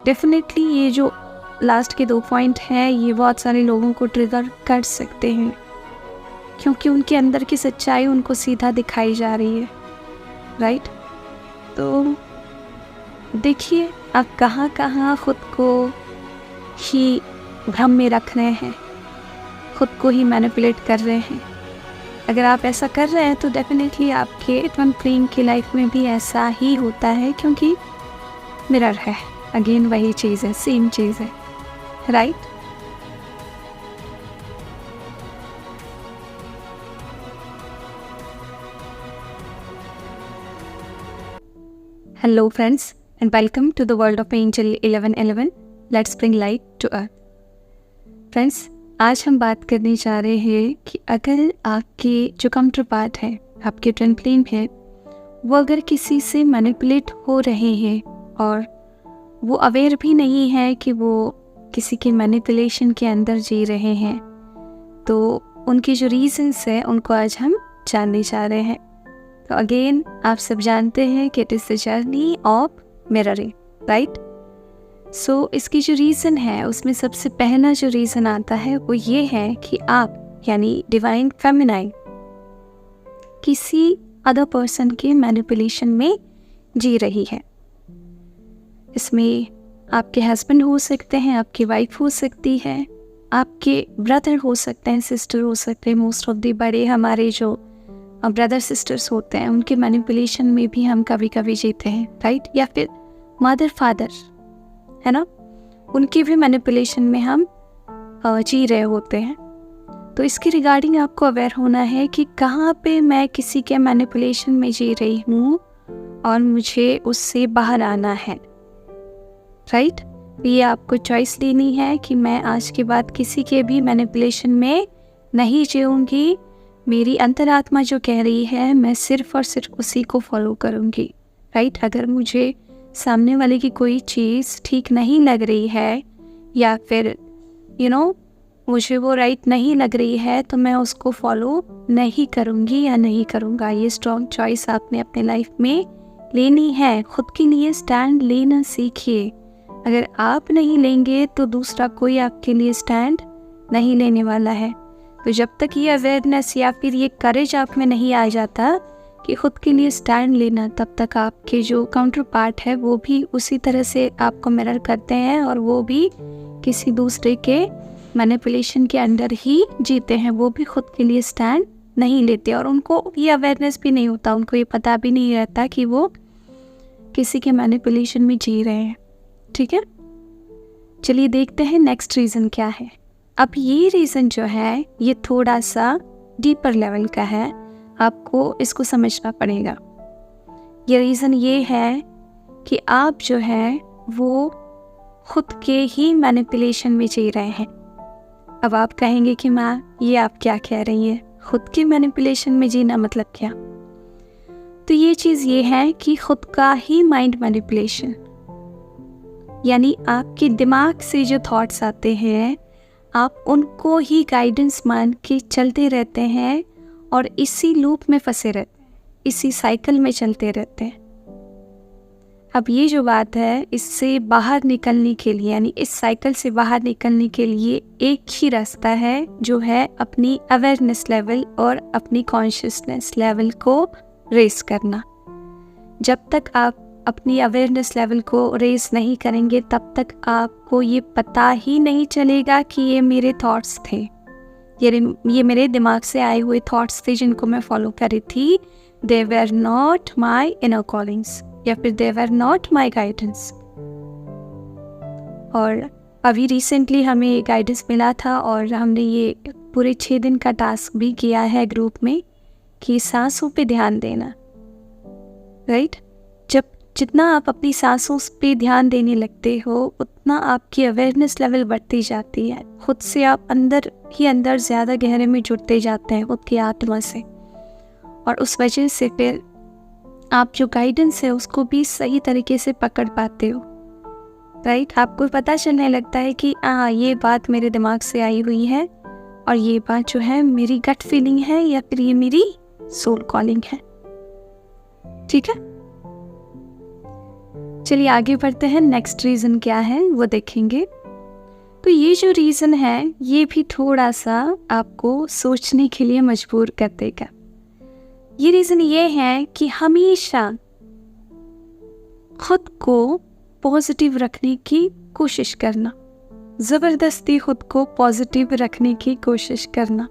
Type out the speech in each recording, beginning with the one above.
Definitely ये जो last के 2 पॉइंट हैं ये बहुत सारे लोगों को ट्रिगर कर सकते हैं, क्योंकि उनके अंदर की सच्चाई उनको सीधा दिखाई जा रही है, राइट। तो देखिए आप कहाँ कहाँ खुद को ही भ्रम में रख रहे हैं, खुद को ही मैनिपुलेट कर रहे हैं। अगर आप ऐसा कर रहे हैं तो डेफिनेटली आपके ट्विन फ्लेम की लाइफ में भी ऐसा ही होता है, क्योंकि मिरर है, अगेन वही चीज़ है, सेम चीज़ है, right. Hello friends and welcome to the world of angel 1111। Let's bring light to earth. Friends, आज हम बात करने जा रहे हैं कि अगर आपके जो काउंटर पार्ट है, आपके ट्विन फ्लेम है, वो अगर किसी से मैनिपुलेट हो रहे हैं और वो अवेयर भी नहीं है कि वो किसी के मैनिपुलेशन के अंदर जी रहे हैं, तो उनके जो रीजंस है उनको आज हम जानने जा रहे हैं। तो अगेन आप सब जानते हैं कि it is the journey of mirroring, right. So इसकी जो रीज़न है उसमें सबसे पहला जो रीज़न आता है वो ये है कि आप यानी डिवाइन फेमिनाइन किसी अदर पर्सन के मैनिपुलेशन में जी रही है। इसमें आपके हस्बैंड हो सकते हैं, आपकी वाइफ हो सकती है, आपके ब्रदर हो सकते हैं, सिस्टर हो सकते हैं। मोस्ट ऑफ द बड़े हमारे जो ब्रदर सिस्टर्स होते हैं उनके मैनिपुलेशन में भी हम कभी कभी जीते हैं, राइट। या फिर मदर फादर है ना, उनके भी मैनिपुलेशन में हम जी रहे होते हैं। तो इसके रिगार्डिंग आपको अवेयर होना है कि कहाँ पे मैं किसी के मैनिपुलेशन में जी रही हूँ और मुझे उससे बाहर आना है, राइट। ये आपको चॉइस लेनी है कि मैं आज के बाद किसी के भी मैनिपुलेशन में नहीं जीऊँगी। मेरी अंतरात्मा जो कह रही है मैं सिर्फ और सिर्फ उसी को फॉलो करूँगी, राइट। अगर मुझे सामने वाले की कोई चीज़ ठीक नहीं लग रही है या फिर मुझे वो राइट नहीं लग रही है तो मैं उसको फॉलो नहीं करूँगी या नहीं करूँगा। ये स्ट्रॉन्ग चॉइस आपने अपने लाइफ में लेनी है। खुद के लिए स्टैंड लेना सीखिए। अगर आप नहीं लेंगे तो दूसरा कोई आपके लिए स्टैंड नहीं लेने वाला है। तो जब तक ये अवेयरनेस या फिर ये करेज आप में नहीं आ जाता कि खुद के लिए स्टैंड लेना, तब तक आपके जो काउंटर पार्ट है वो भी उसी तरह से आपको मिरर करते हैं और वो भी किसी दूसरे के मैनिपुलेशन के अंदर ही जीते हैं। वो भी खुद के लिए स्टैंड नहीं लेते और उनको ये अवेयरनेस भी नहीं होता, उनको ये पता भी नहीं रहता कि वो किसी के मैनिपुलेशन में जी रहे हैं, ठीक है। चलिए देखते हैं नेक्स्ट रीज़न क्या है। अब ये रीज़न जो है ये थोड़ा सा डीपर लेवल का है, आपको इसको समझना पड़ेगा। ये रीज़न ये है कि आप जो है वो खुद के ही मैनिपुलेशन में जी रहे हैं। अब आप कहेंगे कि माँ ये आप क्या कह रही है, खुद के मैनिपुलेशन में जीना मतलब क्या। तो ये चीज़ ये है कि खुद का ही माइंड मैनिपुलेशन, यानी आपके दिमाग से जो थॉट्स आते हैं आप उनको ही गाइडेंस मान के चलते रहते हैं और इसी लूप में फंसे रहते हैं, इसी साइकिल में चलते रहते हैं। अब ये जो बात है इससे बाहर निकलने के लिए, यानी इस साइकिल से बाहर निकलने के लिए एक ही रास्ता है, जो है अपनी अवेयरनेस लेवल और अपनी कॉन्शियसनेस लेवल को रेस करना। जब तक आप अपनी अवेयरनेस लेवल को रेस नहीं करेंगे तब तक आपको ये पता ही नहीं चलेगा कि ये मेरे थॉट्स थे, ये मेरे दिमाग से आए हुए थॉट्स थे जिनको मैं फॉलो कर रही थी। They were not my inner callings या फिर दे वर नॉट माई गाइडेंस। और अभी रिसेंटली हमें गाइडेंस मिला था और हमने ये पूरे 6 दिन का टास्क भी किया है ग्रुप में कि सांसों पे ध्यान देना, राइट। जितना आप अपनी सांसों पे ध्यान देने लगते हो उतना आपकी अवेयरनेस लेवल बढ़ती जाती है। खुद से आप अंदर ही अंदर ज़्यादा गहरे में जुड़ते जाते हैं खुद की आत्मा से, और उस वजह से फिर आप जो गाइडेंस है उसको भी सही तरीके से पकड़ पाते हो, राइट। आपको पता चलने लगता है कि ये बात मेरे दिमाग से आई हुई है और ये बात जो है मेरी गट फीलिंग है या फिर ये मेरी सोल कॉलिंग है, ठीक है। चलिए आगे बढ़ते हैं, नेक्स्ट रीज़न क्या है वो देखेंगे। तो ये जो रीज़न है ये भी थोड़ा सा आपको सोचने के लिए मजबूर कर देगा। ये रीज़न ये है कि हमेशा खुद को पॉजिटिव रखने की कोशिश करना, ज़बरदस्ती खुद को पॉजिटिव रखने की कोशिश करना।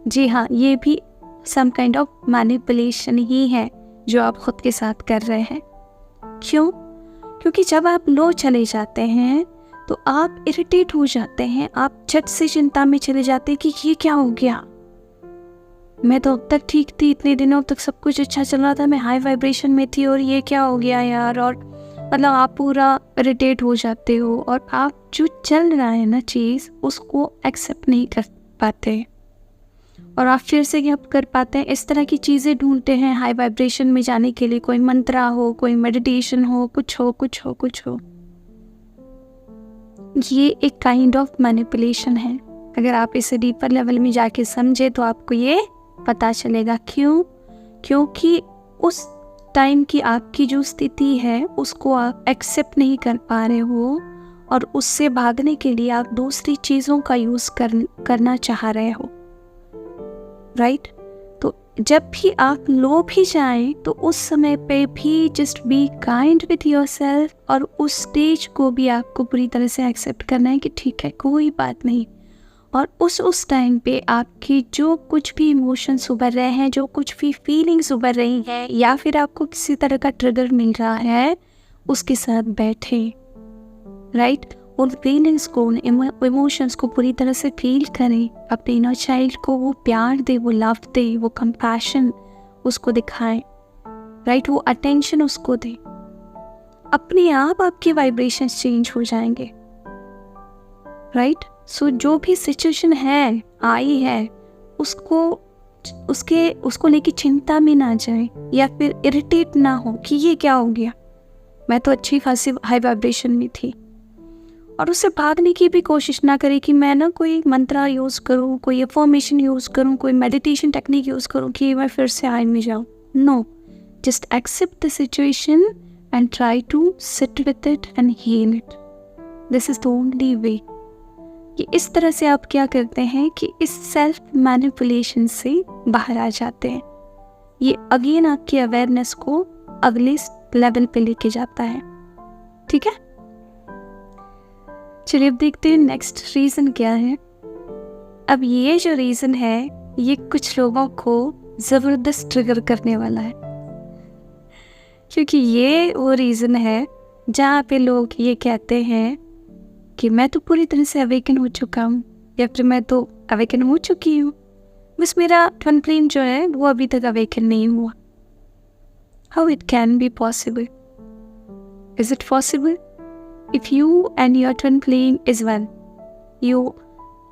जी हाँ, ये भी सम काइंड ऑफ मैनिपुलेशन ही है जो आप खुद के साथ कर रहे हैं। क्यों? क्योंकि जब आप लो चले जाते हैं तो आप इरिटेट हो जाते हैं, आप झट से चिंता में चले जाते हैं कि ये क्या हो गया, मैं तो अब तक ठीक थी, इतने दिनों तक सब कुछ अच्छा चल रहा था, मैं हाई वाइब्रेशन में थी और ये क्या हो गया यार। और मतलब आप पूरा इरिटेट हो जाते हो और आप जो चल रहा है ना चीज़ उसको एक्सेप्ट नहीं कर पाते और आप फिर से क्या कर पाते हैं, इस तरह की चीज़ें ढूंढते हैं हाई वाइब्रेशन में जाने के लिए, कोई मंत्रा हो, कोई मेडिटेशन हो, कुछ हो कुछ हो कुछ हो। ये एक काइंड ऑफ मैनिपुलेशन है। अगर आप इसे डीपर लेवल में जाके समझे तो आपको ये पता चलेगा। क्यों? क्योंकि उस टाइम की आपकी जो स्थिति है उसको आप एक्सेप्ट नहीं कर पा रहे हो और उससे भागने के लिए आप दूसरी चीज़ों का यूज़ करना चाह रहे हो, राइट? तो जब भी आप लो भी जाएं तो उस समय पे भी just be kind with yourself और उस स्टेज को भी आपको पूरी तरह से एक्सेप्ट करना है कि ठीक है, कोई बात नहीं। और उस टाइम पे आपकी जो कुछ भी इमोशंस उभर रहे हैं, जो कुछ भी फीलिंग्स उभर रही हैं या फिर आपको किसी तरह का ट्रिगर मिल रहा है, उसके साथ बैठे, राइट? उन फीलिंग्स को, उन इमोशंस को पूरी तरह से फील करें। अपने इनर चाइल्ड को वो प्यार दे, वो लव दे, वो कंपैशन उसको दिखाएं, राइट? वो अटेंशन उसको दे। अपने आप आपके वाइब्रेशंस चेंज हो जाएंगे, राइट? सो जो भी सिचुएशन है, आई है, उसको लेके चिंता में ना जाए या फिर इरिटेट ना हो कि ये क्या हो गया, मैं तो अच्छी खासी हाई वाइब्रेशन में थी। और उससे भागने की भी कोशिश ना करें कि मैं ना कोई मंत्रा यूज़ करूँ, कोई अफर्मेशन यूज़ करूँ, कोई मेडिटेशन टेक्निक यूज़ करूँ कि मैं फिर से हाई में जाऊँ। No, just accept the situation and try to sit with it and heal it. This is the only way. कि इस तरह से आप क्या करते हैं कि इस सेल्फ मैनिपुलेशन से बाहर आ जाते हैं। ये अगेन आपकी अवेयरनेस को अगले लेवल पे लेके जाता है, ठीक है? चलिए अब देखते हैं नेक्स्ट रीज़न क्या है। अब ये जो रीज़न है ये कुछ लोगों को ज़बरदस्त ट्रिगर करने वाला है, क्योंकि ये वो रीज़न है जहाँ पे लोग ये कहते हैं कि मैं तो पूरी तरह से अवेकन हो चुका हूँ या फिर मैं तो अवेकन हो चुकी हूँ, बस मेरा ट्विन फ्लेम जो है वो अभी तक अवेकन नहीं हुआ। How it can be possible? Is it possible? If you and your twin flame is one, you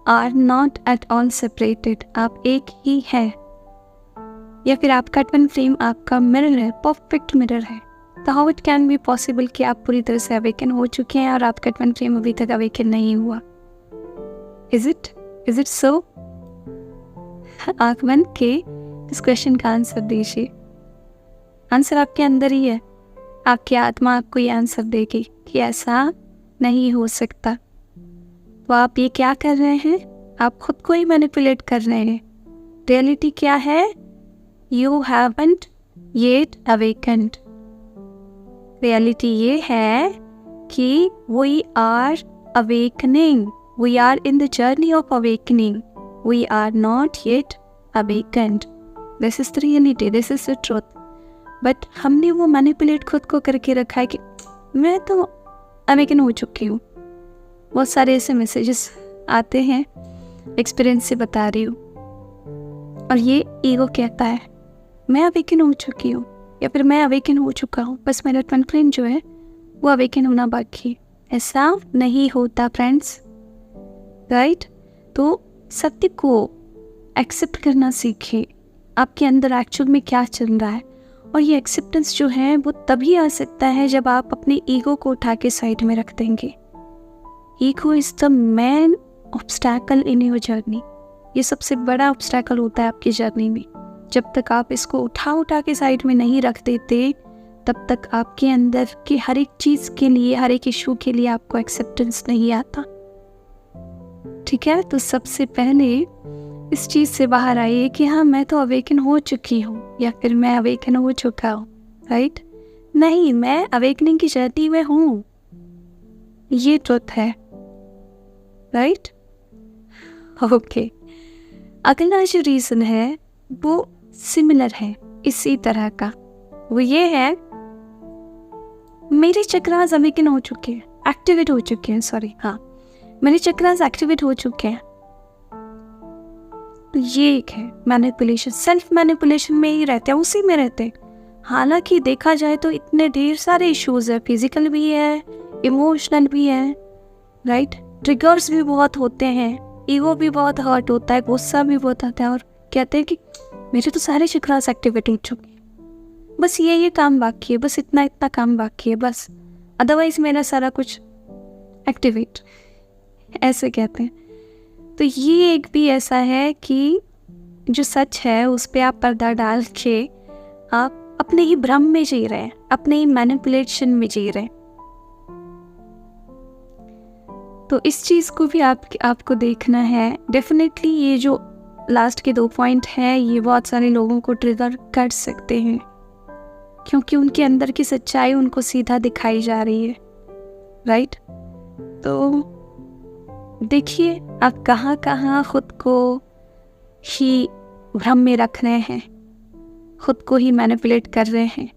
are not at all separated. आप एक ही है, या फिर आपका ट्विन फ्लेम आपका मिरर है, परफेक्ट मिरर है। तो how it can be possible कि आप पूरी तरह से अवेकन हो चुके हैं और आपका ट्विन फ्लेम अभी तक अवेकन नहीं हुआ? Is it so? आंख बंद के इस क्वेश्चन का आंसर दीजिए। आंसर आपके अंदर ही है, आपकी आत्मा आपको ये आंसर देगी कि ऐसा नहीं हो सकता। तो आप ये क्या कर रहे हैं? आप खुद को ही मैनिपुलेट कर रहे हैं। रियलिटी क्या है? You haven't yet awakened. Reality ये है कि we are awakening, we are in the journey of awakening, we are not yet awakened. This is the reality, this is the truth. But हमने वो मैनिपुलेट खुद को करके रखा है कि मैं तो अवेकन हो चुकी हूँ। बहुत सारे ऐसे मैसेजेस आते हैं, एक्सपीरियंस से बता रही हूँ, और ये ईगो कहता है मैं अवेकन हो चुकी हूँ या फिर मैं अवेकन हो चुका हूँ, बस मेरा ट्विन फ्लेम जो है वो अवेकन होना बाकी। ऐसा नहीं होता फ्रेंड्स, राइट? तो सत्य को एक्सेप्ट करना सीखें, आपके अंदर एक्चुअल में क्या चल रहा है। और ये एक्सेप्टेंस जो है वो तभी आ सकता है जब आप अपने ईगो को उठा के साइड में रख देंगे। Ego is the main obstacle in your journey. ये सबसे बड़ा ऑब्स्टैकल होता है आपकी जर्नी में। जब तक आप इसको उठा के साइड में नहीं रख देते तब तक आपके अंदर की हर एक चीज़ के लिए, हर एक इशू के लिए आपको एक्सेप्टेंस नहीं आता। ठीक है, तो सबसे पहले इस चीज़ से बाहर आइए कि हाँ, मैं तो अवेकन हो चुकी हूँ या फिर मैं अवेकन हो चुका हूँ, राइट? नहीं, मैं अवेकनिंग की जर्नी में हूँ, ये ट्रुथ है, राइट? ओके, अगला जो रीज़न है वो सिमिलर है इसी तरह का। वो ये है, मेरे चक्रास अवेकन हो चुके हैं, एक्टिवेट हो चुके हैं, सॉरी, हाँ, मेरे चक्रास एक्टिवेट हो चुके हैं। तो ये एक है मैनिपुलेशन, सेल्फ मैनिपुलेशन में ही रहते हैं, उसी में रहते हैं। हालांकि देखा जाए तो इतने ढेर सारे इश्यूज है, फिजिकल भी है, इमोशनल भी है, राइट? ट्रिगर्स भी बहुत होते हैं, ईगो भी बहुत हर्ट होता है, गुस्सा भी बहुत आता है, और कहते हैं कि मेरे तो सारे चक्रास एक्टिवेट हो चुके हैं, बस ये काम बाकी है, बस इतना काम बाकी है, बस अदरवाइज मेरा सारा कुछ एक्टिवेट, ऐसे कहते हैं। तो ये एक भी ऐसा है कि जो सच है उस पर आप पर्दा डाल के आप अपने ही भ्रम में जी रहे हैं, अपने ही मैनिपुलेशन में जी रहे हैं। तो इस चीज़ को भी आपको देखना है। डेफिनेटली ये जो लास्ट के 2 पॉइंट हैं ये बहुत सारे लोगों को ट्रिगर कर सकते हैं, क्योंकि उनके अंदर की सच्चाई उनको सीधा दिखाई जा रही है, राइट? तो देखिए आप कहाँ कहाँ खुद को ही भ्रम में रख रहे हैं, खुद को ही मैनिपुलेट कर रहे हैं।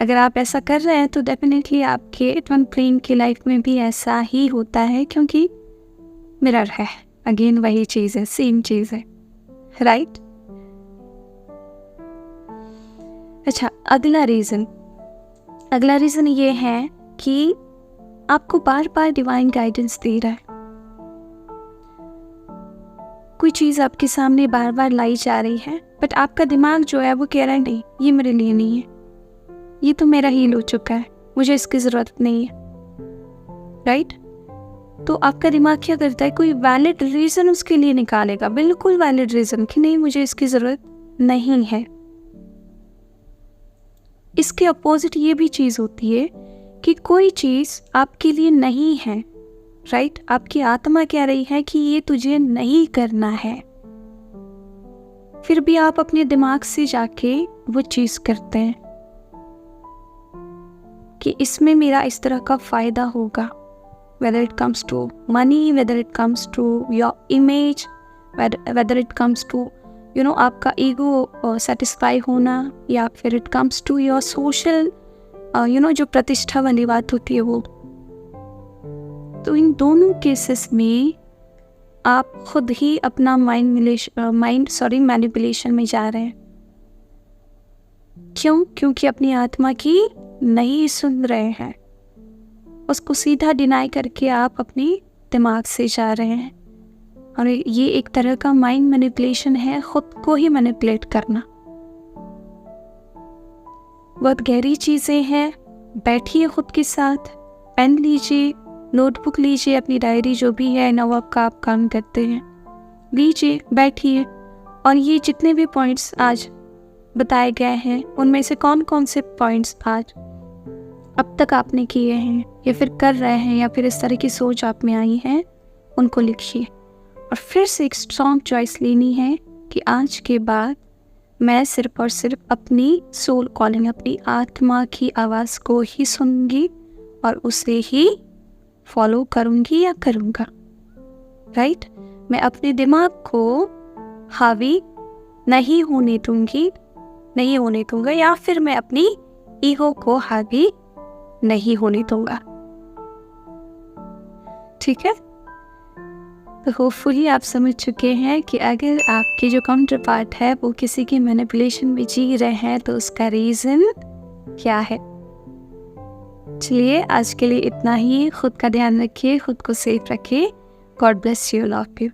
अगर आप ऐसा कर रहे हैं तो डेफिनेटली आपके ट्विन फ्लेम की लाइफ में भी ऐसा ही होता है, क्योंकि मिरर है, अगेन वही चीज़ है, सेम चीज़ है, राइट? अच्छा, अगला रीज़न ये है कि आपको बार बार डिवाइन गाइडेंस दे रहा है, कोई चीज़ आपके सामने बार बार लाई जा रही है, बट आपका दिमाग जो है वो कह रहा है नहीं, ये मेरे लिए नहीं है, ये तो मेरा हील हो चुका है, मुझे इसकी ज़रूरत नहीं है, राइट? तो आपका दिमाग क्या करता है, कोई वैलिड रीज़न उसके लिए निकालेगा, बिल्कुल वैलिड रीज़न कि नहीं मुझे इसकी ज़रूरत नहीं है। इसके अपोजिट ये भी चीज़ होती है कि कोई चीज़ आपके लिए नहीं है, राइट? आपकी आत्मा कह रही है कि ये तुझे नहीं करना है, फिर भी आप अपने दिमाग से जाके वो चीज़ करते हैं कि इसमें मेरा इस तरह का फ़ायदा होगा, whether it comes to money, whether it comes to your image, whether it comes to आपका ईगो सेटिस्फाई होना, या फिर it comes to your social जो प्रतिष्ठा वाली बात होती है वो। तो इन दोनों केसेस में आप खुद ही अपना मैनिपुलेशन में जा रहे हैं। क्यों? क्योंकि अपनी आत्मा की नहीं सुन रहे हैं, उसको सीधा डिनाई करके आप अपनी दिमाग से जा रहे हैं, और ये एक तरह का माइंड मैनिपुलेशन है, खुद को ही मैनिपुलेट करना। बहुत गहरी चीज़ें हैं। बैठिए खुद के साथ, पेन लीजिए, नोटबुक लीजिए, अपनी डायरी जो भी है नवाब का आप काम करते हैं लीजिए, बैठिए, और ये जितने भी पॉइंट्स आज बताए गए हैं उनमें से कौन कौन से पॉइंट्स आज अब तक आपने किए हैं या फिर कर रहे हैं, या फिर इस तरह की सोच आप में आई है, उनको लिखिए। और फिर से एक स्ट्रॉन्ग चॉइस लेनी है कि आज के बाद मैं सिर्फ और सिर्फ अपनी सोल कॉलिंग, अपनी आत्मा की आवाज़ को ही सुनूंगी और उसे ही फॉलो करूंगी या करूंगा, राइट? मैं अपने दिमाग को हावी नहीं होने दूंगा, या फिर मैं अपनी ईगो को हावी नहीं होने दूंगा। ठीक है? तो होपफुली आप समझ चुके हैं कि अगर आपके जो काउंटर पार्ट है वो किसी की मैनिपुलेशन में जी रहे हैं तो उसका रीज़न क्या है। चलिए आज के लिए इतना ही। खुद का ध्यान रखिए, खुद को सेफ रखिए। God bless you, love you.